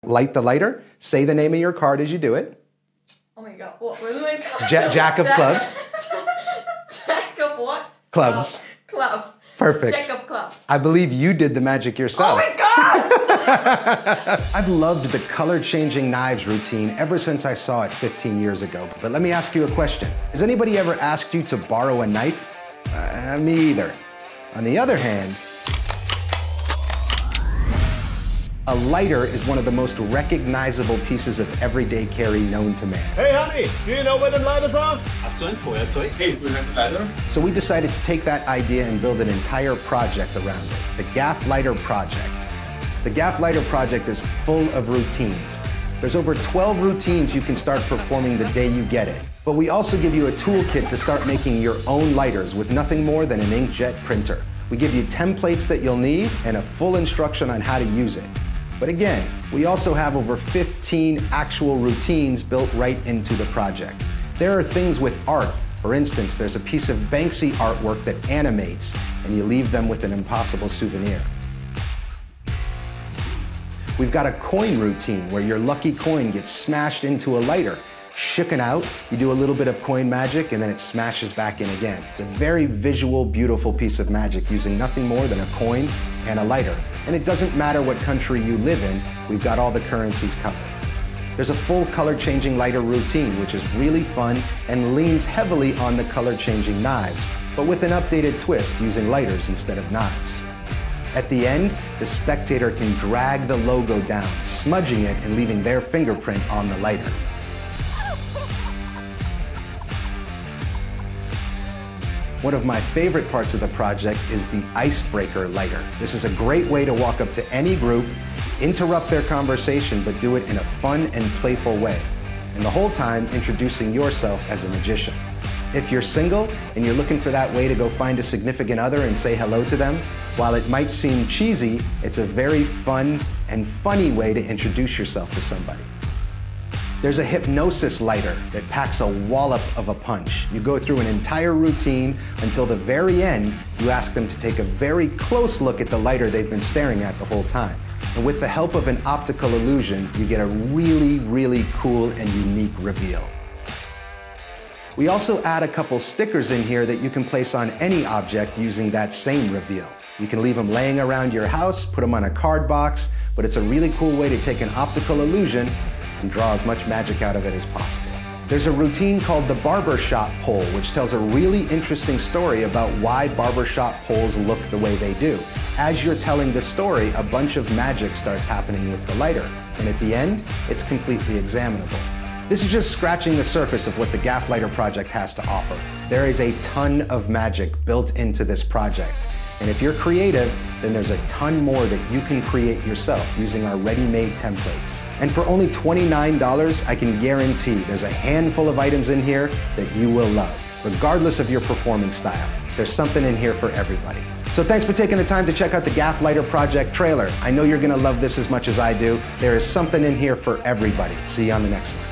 Light the lighter, say the name of your card as you do it. Oh my god, what was my card? Jack of clubs. Jack of what? Clubs. Clubs. Perfect. Jack of clubs. I believe you did the magic yourself. Oh my god! I've loved the color-changing knives routine ever since I saw it 15 years ago. But let me ask you a question. Has anybody ever asked you to borrow a knife? Me either. On the other hand, a lighter is one of the most recognizable pieces of everyday carry known to man. Hey honey, do you know where the lighters are? Hast du ein Feuerzeug? Hey, do you have a lighter? So we decided to take that idea and build an entire project around it, the Gaff Lighter Project. The Gaff Lighter Project is full of routines. There's over 12 routines you can start performing the day you get it. But we also give you a toolkit to start making your own lighters with nothing more than an inkjet printer. We give you templates that you'll need and a full instruction on how to use it. But again, we also have over 15 actual routines built right into the project. There are things with art. For instance, there's a piece of Banksy artwork that animates, and you leave them with an impossible souvenir. We've got a coin routine where your lucky coin gets smashed into a lighter. Shooken out, you do a little bit of coin magic, and then it smashes back in again. It's a very visual, beautiful piece of magic using nothing more than a coin and a lighter. And it doesn't matter what country you live in, we've got all the currencies covered. There's a full color-changing lighter routine, which is really fun and leans heavily on the color-changing knives, but with an updated twist using lighters instead of knives. At the end, the spectator can drag the logo down, smudging it and leaving their fingerprint on the lighter. One of my favorite parts of the project is the icebreaker lighter. This is a great way to walk up to any group, interrupt their conversation, but do it in a fun and playful way. And the whole time introducing yourself as a magician. If you're single and you're looking for that way to go find a significant other and say hello to them, while it might seem cheesy, it's a very fun and funny way to introduce yourself to somebody. There's a hypnosis lighter that packs a wallop of a punch. You go through an entire routine until the very end, you ask them to take a very close look at the lighter they've been staring at the whole time. And with the help of an optical illusion, you get a really, really cool and unique reveal. We also add a couple stickers in here that you can place on any object using that same reveal. You can leave them laying around your house, put them on a card box, but it's a really cool way to take an optical illusion and draw as much magic out of it as possible. There's a routine called the barbershop pole, which tells a really interesting story about why barbershop poles look the way they do. As you're telling the story, a bunch of magic starts happening with the lighter, and at the end, it's completely examinable. This is just scratching the surface of what the Gaff Lighter Project has to offer. There is a ton of magic built into this project. And if you're creative, then there's a ton more that you can create yourself using our ready-made templates. And for only $29, I can guarantee there's a handful of items in here that you will love, regardless of your performing style. There's something in here for everybody. So thanks for taking the time to check out the Gaff Lighter Project trailer. I know you're gonna love this as much as I do. There is something in here for everybody. See you on the next one.